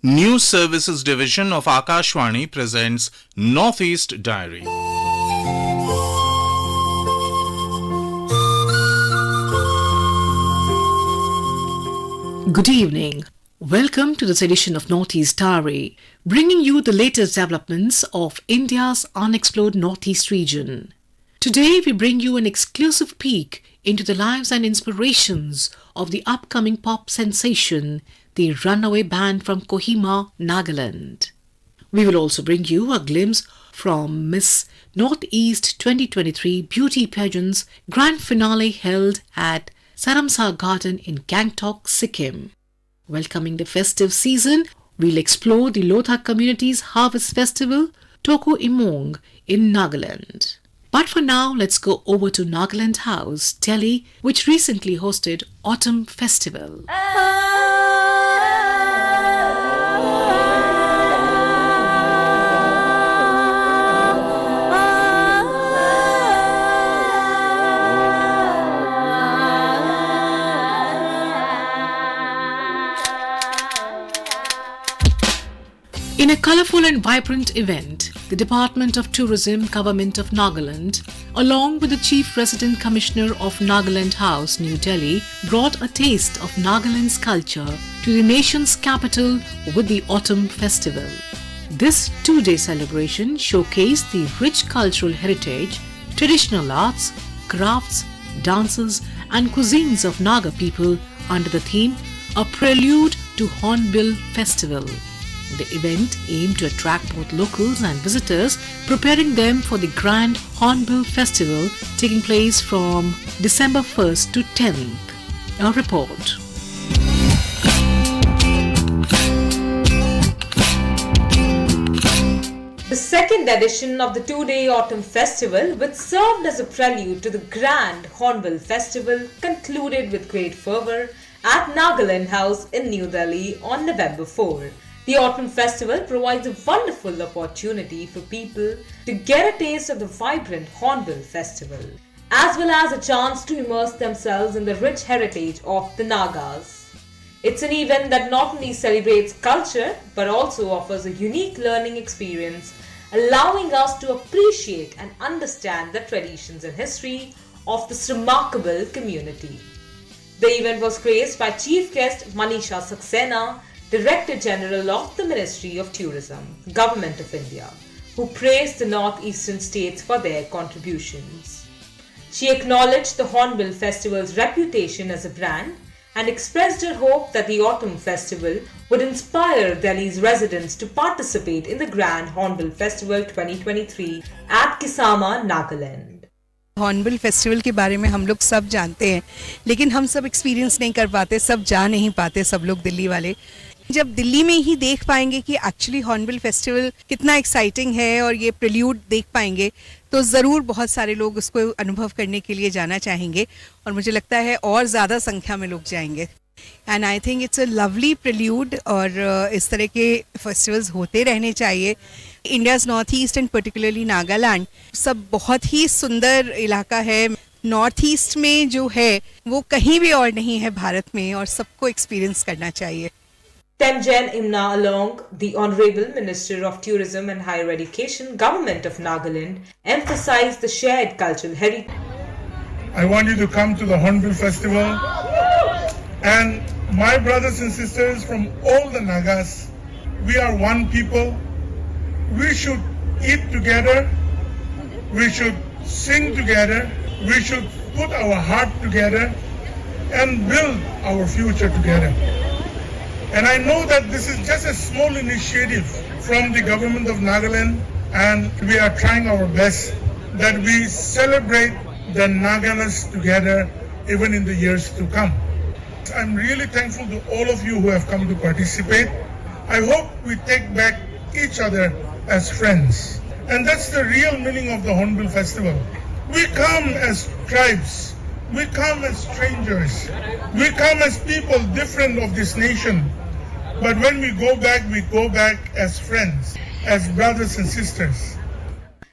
News Services Division of Akashvani presents Northeast Diary. Good evening. Welcome to this edition of Northeast Diary, bringing you the latest developments of India's unexplored Northeast region. Today we bring you an exclusive peek into the lives and inspirations of the upcoming pop sensation, the Runaway band from Kohima, Nagaland. We will also bring you a glimpse from Miss Northeast 2023 Beauty Pageant's grand finale held at Saramsa Garden in Gangtok, Sikkim. Welcoming the festive season, we'll explore the Lotha community's harvest festival, Toku Emong, in Nagaland. But for now, let's go over to Nagaland House, Delhi, which recently hosted Autumn Festival. In a colourful and vibrant event, the Department of Tourism, Government of Nagaland, along with the Chief Resident Commissioner of Nagaland House, New Delhi, brought a taste of Nagaland's culture to the nation's capital with the Autumn Festival. This two-day celebration showcased the rich cultural heritage, traditional arts, crafts, dances and cuisines of Naga people under the theme A Prelude to Hornbill Festival. The event aimed to attract both locals and visitors, preparing them for the grand Hornbill Festival taking place from December 1st to 10th. A report. The second edition of the two-day Autumn Festival, which served as a prelude to the grand Hornbill Festival, concluded with great fervour at Nagaland House in New Delhi on November 4. The Autumn Festival provides a wonderful opportunity for people to get a taste of the vibrant Hornbill Festival, as well as a chance to immerse themselves in the rich heritage of the Nagas. It's an event that not only celebrates culture, but also offers a unique learning experience, allowing us to appreciate and understand the traditions and history of this remarkable community. The event was graced by Chief Guest Manisha Saxena, Director General of the Ministry of Tourism, Government of India, who praised the northeastern states for their contributions. She acknowledged the Hornbill Festival's reputation as a brand and expressed her hope that the Autumn Festival would inspire Delhi's residents to participate in the Grand Hornbill Festival 2023 at Kisama, Nagaland. Hornbill festival के बारे में हम लोग सब जानते हैं, लेकिन हम सब एक्सपीरियंस नहीं कर पाते, सब जा नहीं पाते, सब लोग दिल्ली वाले। जब दिल्ली में ही देख पाएंगे कि एक्चुअली हॉर्नबिल फेस्टिवल कितना एक्साइटिंग है और ये प्रिल्यूड देख पाएंगे, तो ज़रूर बहुत सारे लोग उसको अनुभव करने के लिए जाना चाहेंगे और मुझे लगता है और ज़्यादा संख्या में लोग जाएंगे। And I think it's a lovely prelude और इस तरह के फेस्टिवल्स होते रहने चाहिए। India's north east and particularly Nagaland सब बहुत ही सुंदर इलाका है। नॉर्थ ईस्ट में जो है वो कहीं भी और नहीं है भारत में और सबको एक्सपीरियंस करना चाहिए। Temjen Imna along, the Honorable Minister of Tourism and Higher Education, Government of Nagaland, emphasized the shared cultural heritage. I want you to come to the Hornbill Festival, and my brothers and sisters from all the Nagas, we are one people. We should eat together, we should sing together, we should put our heart together and build our future together. And I know that this is just a small initiative from the government of Nagaland, and we are trying our best that we celebrate the Naganas together even in the years to come. I'm really thankful to all of you who have come to participate. I hope we take back each other as friends. And that's the real meaning of the Hornbill Festival. We come as tribes, we come as strangers, we come as people different of this nation. But when we go back as friends, as brothers and sisters.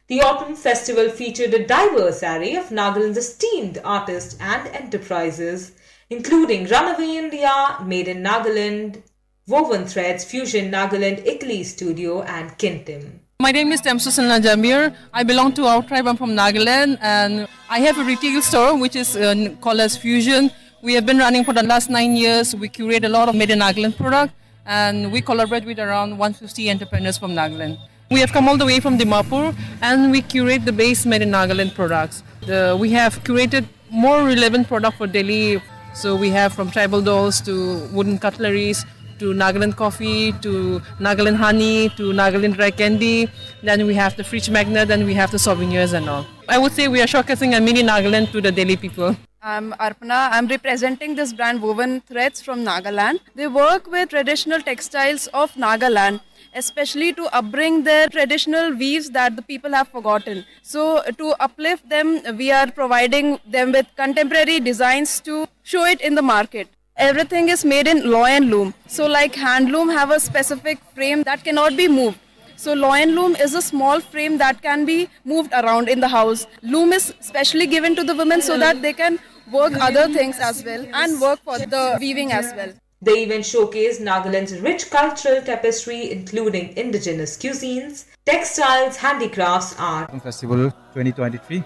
The Autumn Festival featured a diverse array of Nagaland's esteemed artists and enterprises, including Runaway India, Made in Nagaland, Woven Threads Fusion Nagaland Ikli Studio and Kintim. My name is Temsusalna Jamir. I belong to our tribe. I'm from Nagaland, and I have a retail store which is called as Fusion. We have been running for the last 9 years. We curate a lot of made in Nagaland product, and we collaborate with around 150 entrepreneurs from Nagaland. We have come all the way from Dimapur, and we curate the base made in Nagaland products. We have curated more relevant product for Delhi. So we have from tribal dolls to wooden cutleries, to Nagaland coffee, to Nagaland honey, to Nagaland dry candy. Then we have the fridge magnet, and we have the souvenirs and all. I would say we are showcasing a mini Nagaland to the Delhi people. I'm Arpana. I'm representing this brand Woven Threads from Nagaland. They work with traditional textiles of Nagaland, especially to upbring their traditional weaves that the people have forgotten. So to uplift them, we are providing them with contemporary designs to show it in the market. Everything is made in loin loom. So like handloom have a specific frame that cannot be moved. So loin loom is a small frame that can be moved around in the house. Loom is specially given to the women so that they can work other things as well and work for the weaving as well. The event showcased Nagaland's rich cultural tapestry, including indigenous cuisines, textiles, handicrafts, art. Festival 2023.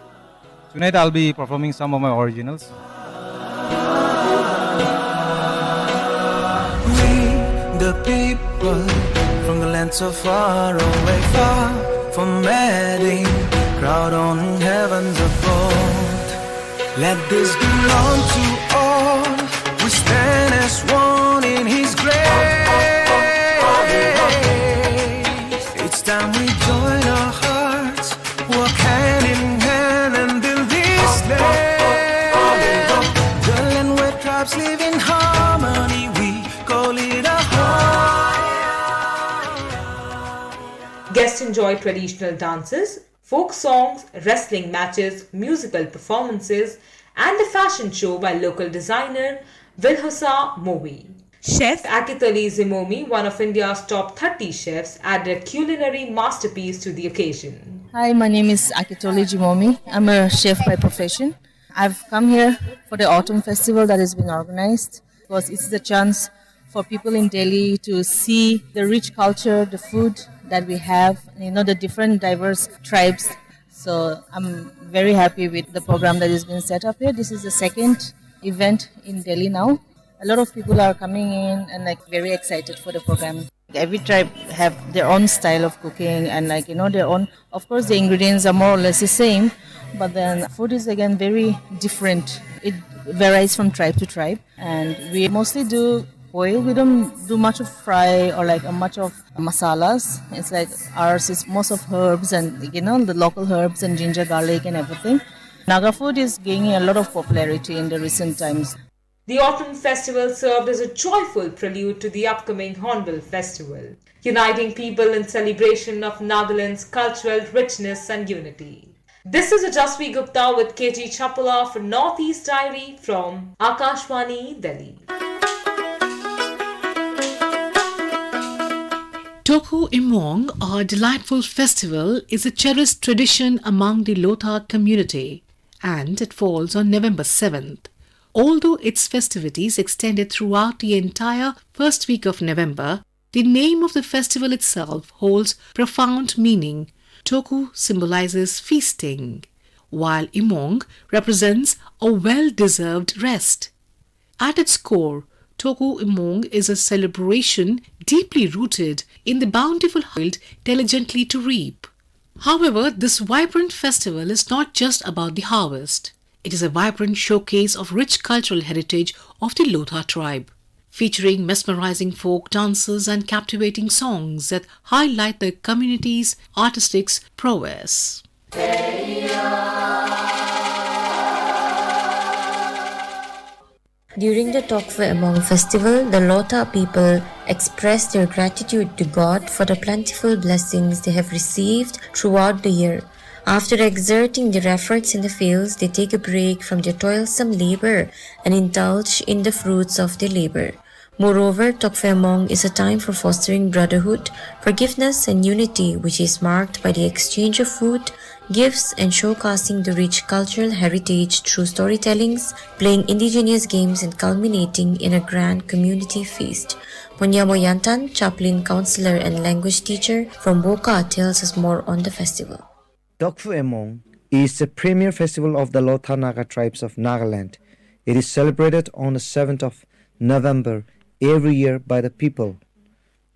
Tonight I'll be performing some of my originals. The people from the land so far away, far from wedding, crowd on heavens above. Let this belong to all. We stand as one in His grace. It's time we join our hearts, walk hand in hand and build this land. The land where tribes live in harmony, we call it a Guests enjoyed traditional dances, folk songs, wrestling matches, musical performances, and a fashion show by local designer Vilhosa Movi. Chef Akitali Zimomi, one of India's top 30 chefs, added a culinary masterpiece to the occasion. Hi, my name is Akitoli Jimomi. I'm a chef by profession. I've come here for the autumn festival that is being organized because it's the chance for people in Delhi to see the rich culture, the food that we have, the different diverse tribes. So I'm very happy with the program that is being set up here. This is the second event in Delhi now. A lot of people are coming in and very excited for the program. Every tribe have their own style of cooking and their own. Of course, the ingredients are more or less the same, but then food is again very different. It varies from tribe to tribe, and we mostly do boil. We don't do much of fry or much of masalas. It's ours is most of herbs and the local herbs and ginger, garlic and everything. Naga food is gaining a lot of popularity in the recent times. The Autumn Festival served as a joyful prelude to the upcoming Hornbill Festival, uniting people in celebration of Nagaland's cultural richness and unity. This is Ajasvi Gupta with KG Chapula for Northeast Diary from Akashwani, Delhi. Toku Emong, a delightful festival, is a cherished tradition among the Lothar community, and it falls on November 7th. Although its festivities extended throughout the entire first week of November, the name of the festival itself holds profound meaning. Toku symbolizes feasting, while Emong represents a well-deserved rest. At its core, Toku Emong is a celebration deeply rooted in the bountiful yield diligently to reap. However, this vibrant festival is not just about the harvest. It is a vibrant showcase of rich cultural heritage of the Lothar tribe, featuring mesmerizing folk dances and captivating songs that highlight the community's artistic prowess. During the Toku Emong festival, the Lothar people express their gratitude to God for the plentiful blessings they have received throughout the year. After exerting their efforts in the fields, they take a break from their toilsome labor and indulge in the fruits of their labor. Moreover, Toku Emong is a time for fostering brotherhood, forgiveness and unity, which is marked by the exchange of food, gifts, and showcasing the rich cultural heritage through storytellings, playing indigenous games, and culminating in a grand community feast. Munyamo Yantan, chaplain, counselor, and language teacher from Boka, tells us more on the festival. Toku Emong is the premier festival of the Lotha Naga tribes of Nagaland. It is celebrated on the 7th of November every year by the people,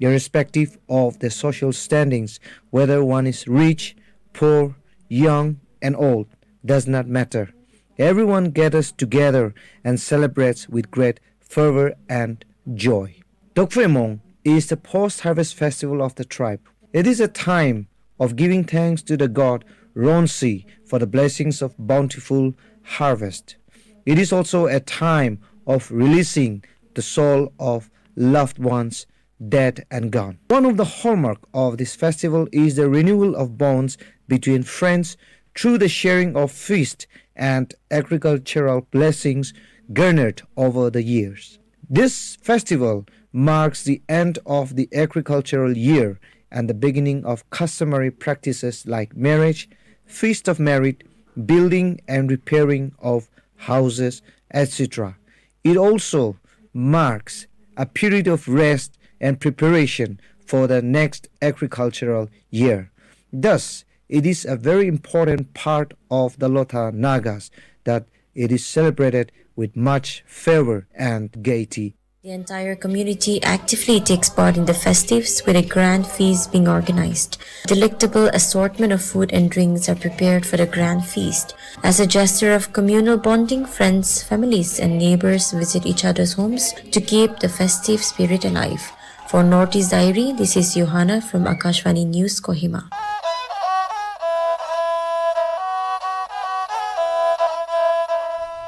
irrespective of their social standings, whether one is rich, poor, young, and old, does not matter. Everyone gathers together and celebrates with great fervor and joy. Toku Emong is the post-harvest festival of the tribe. It is a time of giving thanks to the god Ronsi for the blessings of bountiful harvest. It is also a time of releasing the soul of loved ones dead and gone. One of the hallmark of this festival is the renewal of bonds between friends through the sharing of feast and agricultural blessings garnered over the years. This festival marks the end of the agricultural year and the beginning of customary practices like marriage, feast of merit, building and repairing of houses, etc. It also marks a period of rest and preparation for the next agricultural year. Thus, it is a very important part of the Lotha Nagas that it is celebrated with much fervor and gaiety. The entire community actively takes part in the festives with a grand feast being organized. A delectable assortment of food and drinks are prepared for the grand feast. As a gesture of communal bonding, friends, families, and neighbors visit each other's homes to keep the festive spirit alive. For Northeast Diary, this is Johanna from Akashvani News, Kohima.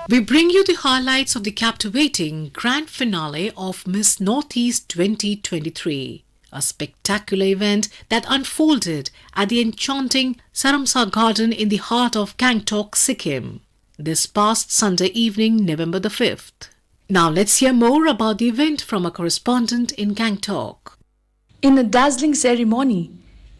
We bring you the highlights of the captivating grand finale of Miss Northeast 2023, a spectacular event that unfolded at the enchanting Saramsa Garden in the heart of Gangtok, Sikkim, this past Sunday evening, November the 5th. Now let's hear more about the event from a correspondent in Gangtok. In a dazzling ceremony,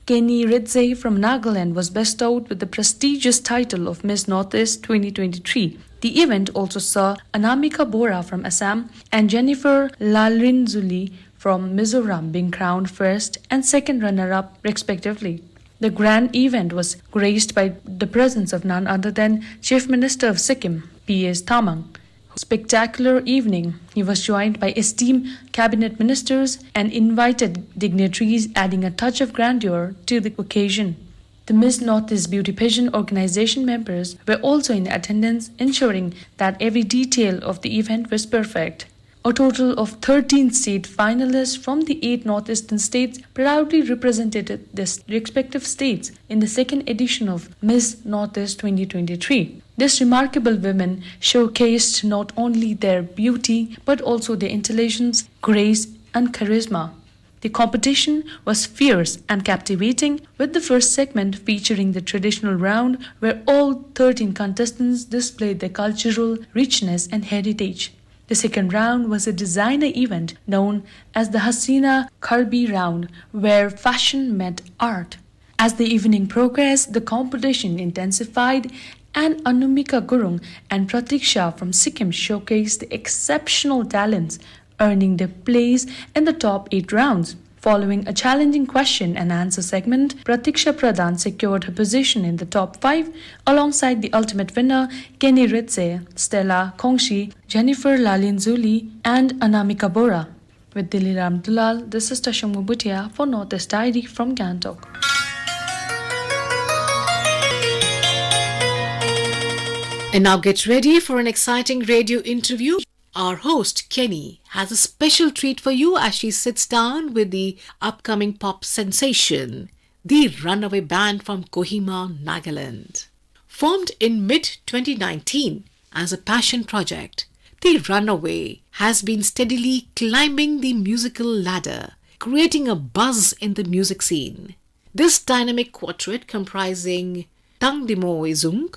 Kenny Ridze from Nagaland was bestowed with the prestigious title of Miss Northeast 2023. The event also saw Anamika Bora from Assam and Jennifer Lalrinzuli from Mizoram being crowned first and second runner-up respectively. The grand event was graced by the presence of none other than Chief Minister of Sikkim, P.S. Thamang. Spectacular evening, he was joined by esteemed cabinet ministers and invited dignitaries, adding a touch of grandeur to the occasion. The Miss Northeast Beauty Pageant organization members were also in attendance, ensuring that every detail of the event was perfect. A total of 13 state finalists from the 8 northeastern states proudly represented their respective states in the second edition of Miss Northeast 2023. These remarkable women showcased not only their beauty but also their intelligence, grace, and charisma. The competition was fierce and captivating, with the first segment featuring the traditional round where all 13 contestants displayed their cultural richness and heritage. The second round was a designer event known as the Hasina Karbi round, where fashion met art. As the evening progressed, the competition intensified, and Anumika Gurung and Pratiksha from Sikkim showcased the exceptional talents, earning their place in the top 8 rounds. Following a challenging question and answer segment, Pratiksha Pradhan secured her position in the top 5 alongside the ultimate winner Kenny Ritze, Stella Kongshi, Jennifer Lalinzuli, and Anamika Bora. With Dilli Ramdulal, this is Tashung Bhutia for Northeast Diary from Gangtok. And now get ready for an exciting radio interview. Our host, Kenny, has a special treat for you as she sits down with the upcoming pop sensation, the Runaway band from Kohima, Nagaland. Formed in mid-2019 as a passion project, the Runaway has been steadily climbing the musical ladder, creating a buzz in the music scene. This dynamic quartet comprising Tangdimo Izung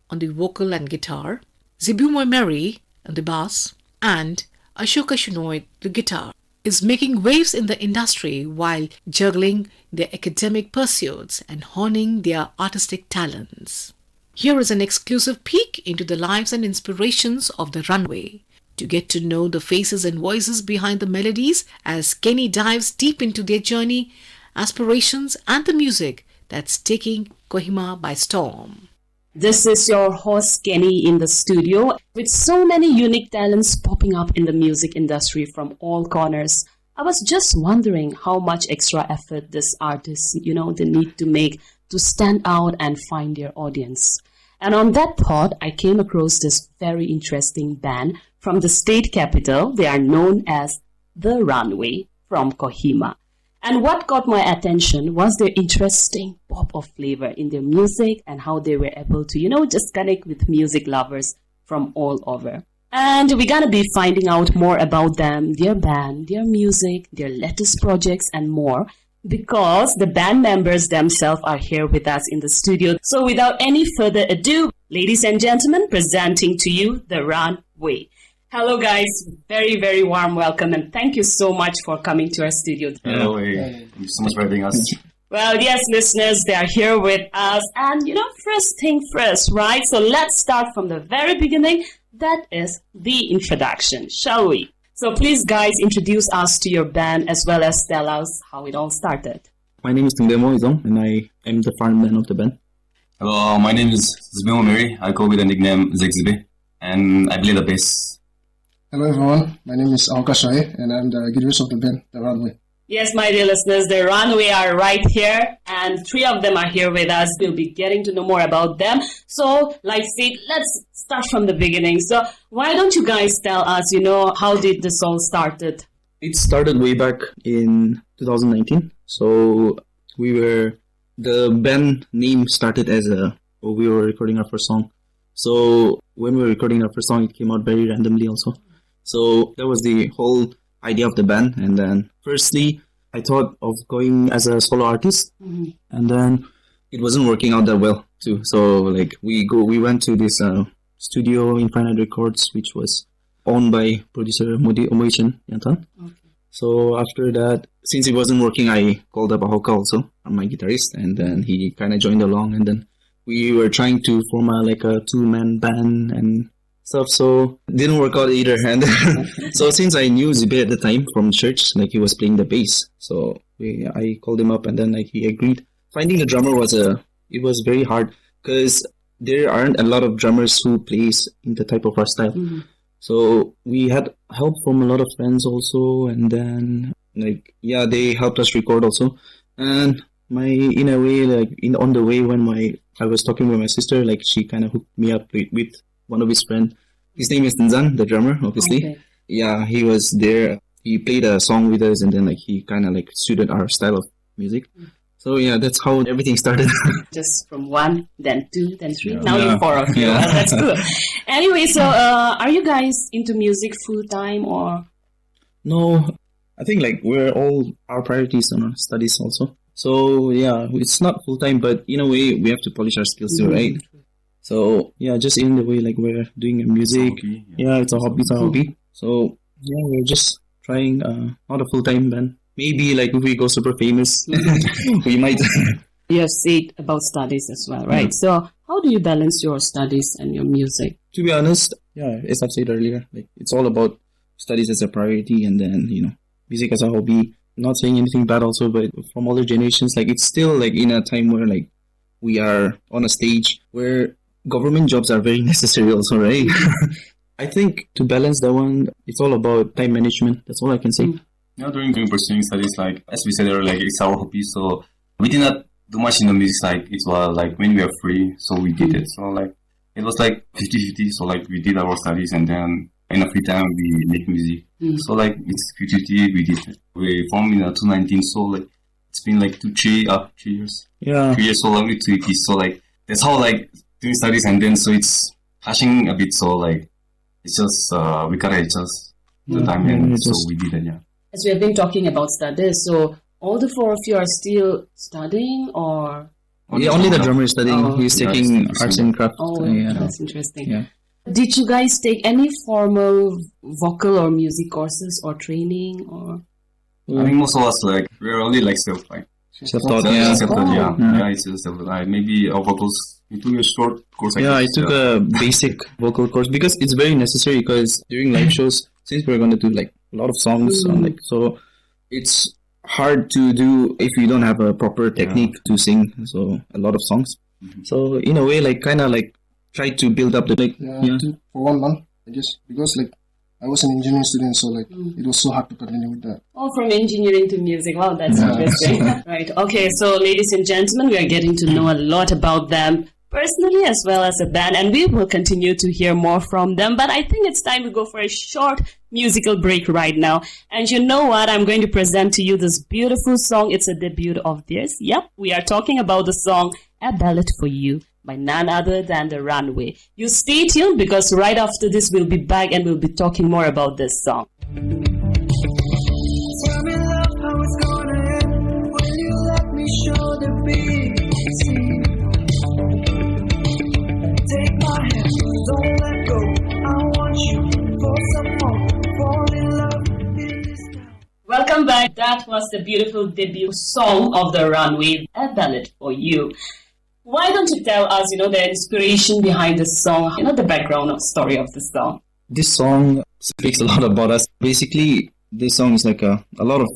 on the vocal and guitar, Zibumoy Mary on the bass, and Ashoka Shinoy the guitar, is making waves in the industry while juggling their academic pursuits and honing their artistic talents. Here is an exclusive peek into the lives and inspirations of the Runaway. To get to know the faces and voices behind the melodies as Kenny dives deep into their journey, aspirations and the music that's taking Kohima by storm. This is your host Kenny in the studio with so many unique talents popping up in the music industry from all corners. I was just wondering how much extra effort these artists, they need to make to stand out and find their audience. And on that thought, I came across this very interesting band from the state capital. They are known as the Runaway from Kohima. And what caught my attention was their interesting pop of flavor in their music and how they were able to, just connect with music lovers from all over. And we're going to be finding out more about them, their band, their music, their latest projects and more, because the band members themselves are here with us in the studio. So without any further ado, ladies and gentlemen, presenting to you the Runaway. Hello guys, very, very warm welcome and thank you so much for coming to our studio. Hello, thank you so much for having us. Well, yes, listeners, they are here with us. And, first thing first, right? So let's start from the very beginning. That is the introduction, shall we? So please, guys, introduce us to your band as well as tell us how it all started. My name is Toku Emong and I am the frontman of the band. Hello, my name is Zbimo Mary. I go with the nickname Zegzibe and I play the bass. Hello everyone, my name is Ankashai and I'm the guitarist of the band, The Runaway. Yes, my dear listeners, the Runaway are right here and 3 of them are here with us. We'll be getting to know more about them. So, like said, let's start from the beginning. So, why don't you guys tell us, how did this all started? It started way back in 2019. So, the band name started as we were recording our first song. So, when we were recording our first song, it came out very randomly also. So that was the whole idea of the band. And then firstly, I thought of going as a solo artist. Mm-hmm. And then it wasn't working out that well too. So we went to this studio, Infinite Records, which was owned by producer Omoichin Yantan. Okay. So after that, since it wasn't working, I called up Ahoka also, my guitarist. And then he kind of joined along. And then we were trying to form a 2-man band and stuff, so it didn't work out either. And so since I knew Zibe at the time from church, he was playing the bass, so I called him up and then he agreed. Finding a drummer was very hard because there aren't a lot of drummers who plays in the type of our style. Mm-hmm. So we had help from a lot of friends also, and then they helped us record also. And on the way when I was talking with my sister, she kind of hooked me up with one of his friends. His name is Nzan, the drummer, obviously. Okay. Yeah, he was there. He played a song with us and then he kind of suited our style of music. So yeah, that's how everything started. Just from 1, then 2, then 3. Now you're 4 of you. Yeah. That's cool. Anyway, so are you guys into music full time or? No, I think we're all our priorities on our studies also. So yeah, it's not full time, but in a way we have to polish our skills too, right? So yeah, just in the way we're doing music. It's a hobby. So yeah, we're just trying not a full time band. Maybe if we go super famous, we might. You have said about studies as well, right? Yeah. So how do you balance your studies and your music? To be honest, as I've said earlier, it's all about studies as a priority and then music as a hobby. Not saying anything bad also, but from older generations, it's still in a time where we are on a stage where government jobs are very necessary also, right? I think to balance that one, it's all about time management. That's all I can say. During pursuing studies, as we said earlier, it's our hobby, so we did not do much in the music. It was when we are free, so we did it. So it was 50-50. So we did our studies and then in a free time we make music. So it's 50-50. We did it. We formed in 2019. So it's been 3 years. Yeah. 3 years. So only 2 EPs. So that's how doing studies and then so it's clashing a bit. So it's just we gotta adjust the time and so we did it. Yeah. As we have been talking about studies, so all the 4 of you are still studying or? Only the drummer is studying. He's taking arts and crafts. Oh, yeah. That's interesting. Yeah. Did you guys take any formal vocal or music courses or training or? I think most of us we're only self-taught. Self-taught, Yeah, yeah. yeah, it's just self-taught. Maybe our vocals. We took a short course. I took a basic vocal course because it's very necessary. Because during live shows, since we're going to do a lot of songs, so it's hard to do if you don't have a proper technique to sing. So a lot of songs. So in a way, try to build up the for 1 month, I guess, because I was an engineering student, so it was so hard to continue with that. Oh, from engineering to music. Wow, that's interesting. Right. Okay, so ladies and gentlemen, we are getting to know a lot about them personally as well as a band, and we will continue to hear more from them. But I think it's time to go for a short musical break right now. And you know what? I'm going to present to you this beautiful song. It's a debut of theirs. Yep, we are talking about the song A Ballad for You by none other than the Runaway. You stay tuned because right after this we'll be back and we'll be talking more about this song. Tell me love how it's gonna end. Will you let me show the big scene? Take my hand, don't let go. I want you for some more. Fall in love in this town. Welcome back. That was the beautiful debut song of the Runaway, A Ballad for You. Why don't you tell us, the inspiration behind this song, the background story of the song? This song speaks a lot about us. Basically, this song is a lot of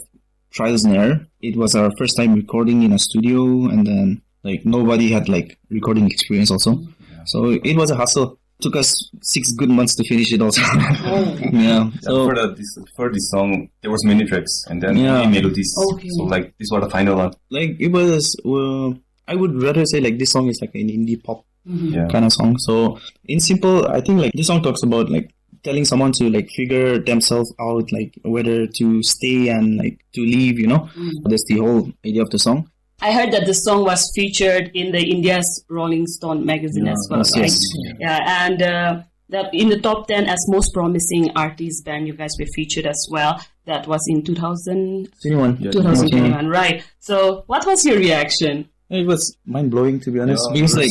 trials and error. It was our first time recording in a studio, and then nobody had recording experience also. So it was a hustle. Took us 6 good months to finish it also. Yeah. So for this song, there was many tracks and then many melodies. Okay. So this was the final one. It was. I would rather say this song is an indie pop kind of song. So in simple, I think this song talks about telling someone to figure themselves out, whether to stay and to leave. That's the whole idea of the song. I heard that the song was featured in the India's Rolling Stone magazine as well, right? Yes. Yeah, and that in the top 10 as most promising artist band, you guys were featured as well. That was in 2021, right? So what was your reaction? It was mind blowing, to be honest. Because we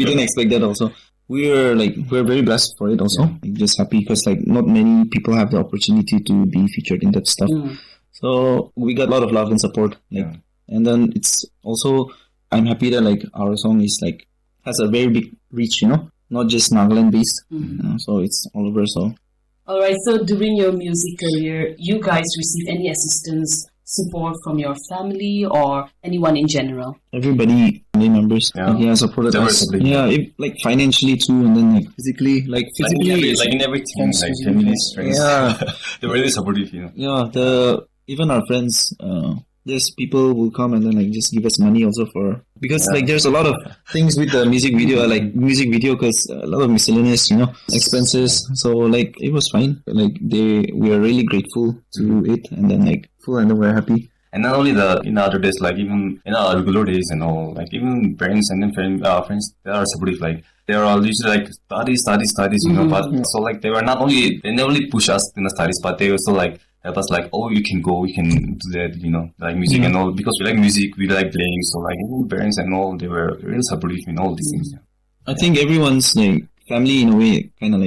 didn't expect that also. We're very blessed for it also. Just happy because not many people have the opportunity to be featured in that stuff. So we got a lot of love and support. And then it's also, I'm happy that our song is has a very big reach, not just Nagaland based. So it's all over. So all right. So during your music career, you guys receive any assistance, support from your family or anyone in general? Everybody, family members, supported us. Yeah, financially too, and then physically, physically, in everything, families, friends. Yeah, they were really supportive, Yeah, even our friends. There's people who come and then just give us money also because there's a lot of things with the music video, because a lot of miscellaneous expenses. So it was fine. We are really grateful to it, and then full, and then we're happy. And not only in other days, even in our regular days and all, even parents and then friends, they are supportive. They are all usually studies, but so they were not only, they never really push us in the studies, but they also help us oh, you can go, we can do that, music and all, because we like music, we like playing. So even parents and all, they were really supportive in all these things. I think everyone's family in a way kind of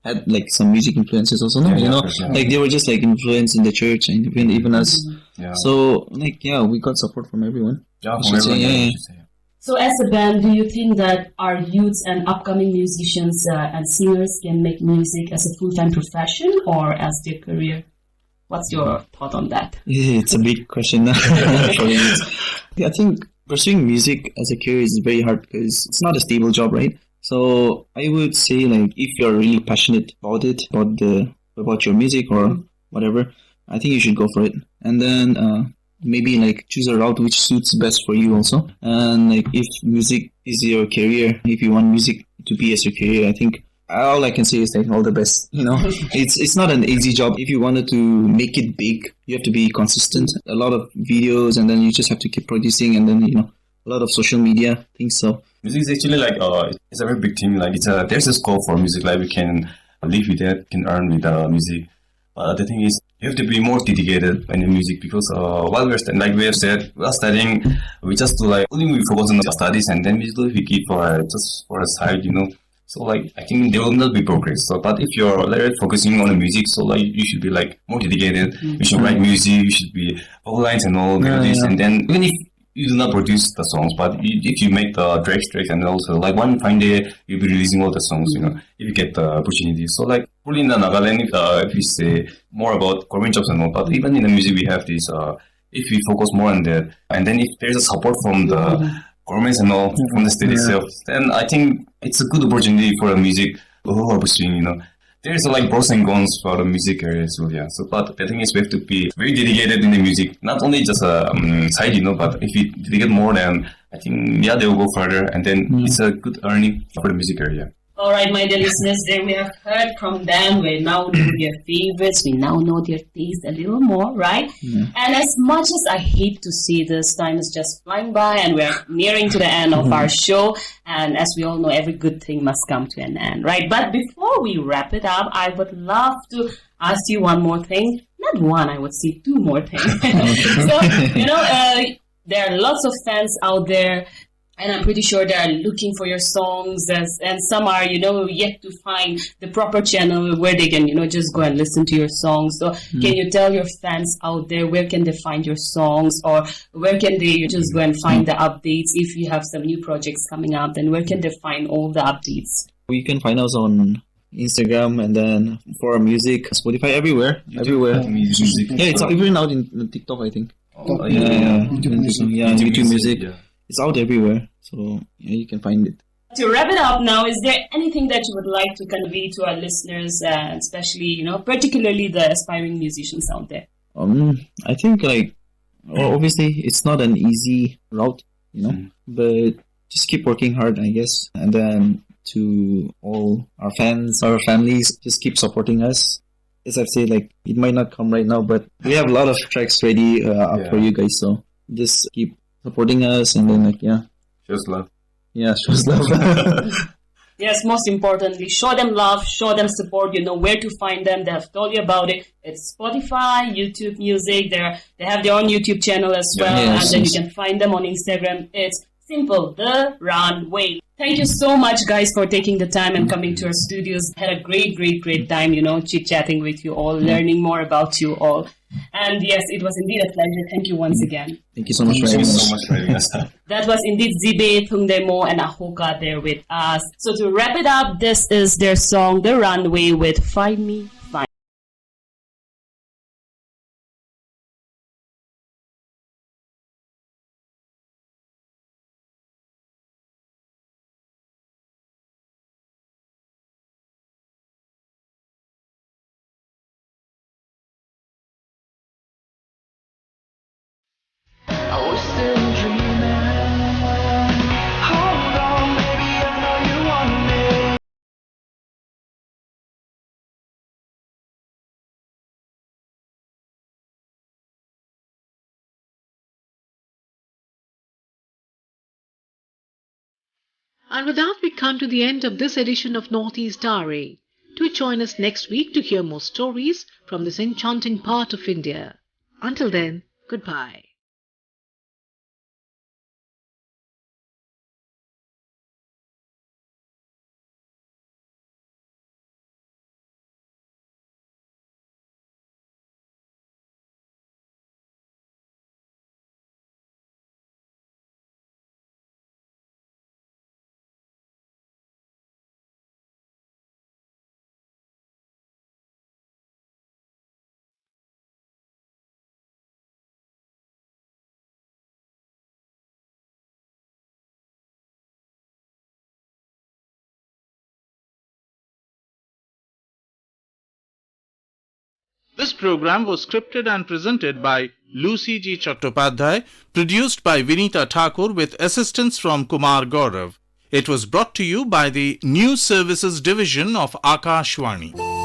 had some music influences also, sure. They were just influenced in the church and even us. So we got support from everyone. So as a band, do you think that our youths and upcoming musicians and singers can make music as a full-time profession or as their career? What's your thought on that? It's a big question. I think pursuing music as a career is very hard because it's not a stable job, right? So I would say if you're really passionate about it, about your music or whatever, I think you should go for it. And then maybe choose a route which suits best for you also. And if music is your career, if you want music to be as your career, I think all I can say is all the best. It's not an easy job. If you wanted to make it big, you have to be consistent. A lot of videos, and then you just have to keep producing, and then a lot of social media things. So music is actually it's a very big thing. There's a scope for music. We can live with that, can earn with music. But the thing is, you have to be more dedicated in the music because while we're we have said, we're studying, we just do only we focus on the studies, and then we keep just for a side, So like I think there will not be progress. So but if you're like focusing on the music, so like you should be like more dedicated. You should write music. You should be all lines and all melodies. And then even if you do not produce the songs, but if you make the tracks and also like one fine day you'll be releasing all the songs. You know, if you get the opportunity. So like probably in the Nagaland, if we say more about government jobs and all, but even in the music we have this. If we focus more on that, and then if there's a support from the governments and all from the state itself, then I think it's a good opportunity for the music who are pursuing, you know. There's like pros and cons for the music area, so yeah. So, but the thing is, we have to be very dedicated in the music, not only just a side, you know. But if we dedicate more, then I think they will go further, and then it's a good earning for the music area. All right, my dear listeners, there we have heard from them. We now know their favorites. We now know their taste a little more, right? And as much as I hate to see this, time is just flying by and we're nearing to the end of our show. And as we all know, every good thing must come to an end, right? But before we wrap it up, I would love to ask you one more thing. Not one, I would say two more things. So, there are lots of fans out there. And I'm pretty sure they are looking for your songs, and some are, yet to find the proper channel where they can, just go and listen to your songs. So can you tell your fans out there where can they find your songs, or where can they just go and find the updates? If you have some new projects coming up, then where can they find all the updates? You can find us on Instagram, and then for our music, Spotify, everywhere. Music. Yeah, it's even out in TikTok, I think. YouTube Music. Yeah. It's out everywhere, so you can find it. To wrap it up now, is there anything that you would like to convey to our listeners, especially, particularly the aspiring musicians out there? I think, obviously, it's not an easy route, but just keep working hard, I guess. And then to all our fans, our families, just keep supporting us. As I've said, it might not come right now, but we have a lot of tracks ready up for you guys, so just keep supporting us, and then shows love. Yeah, shows love. Yes, most importantly, show them love, show them support. You know where to find them. They have told you about it. It's Spotify, YouTube Music. They have their own YouTube channel as well, and then you can find them on Instagram. It's simple, The Runaway. Thank you so much, guys, for taking the time and coming to our studios. Had a great time, chit-chatting with you all, learning more about you all. And yes, it was indeed a pleasure. Thank you once again. Thank you so much for having us. That was indeed Zibe, Thungdemo, and Ahoka there with us. So to wrap it up, this is their song, The Runaway, with Find Me. And with that, we come to the end of this edition of Northeast Diary. Do join us next week to hear more stories from this enchanting part of India. Until then, goodbye. This program was scripted and presented by Lucy G. Chattopadhyay, produced by Vinita Thakur with assistance from Kumar Gaurav. It was brought to you by the News Services Division of Akashvani.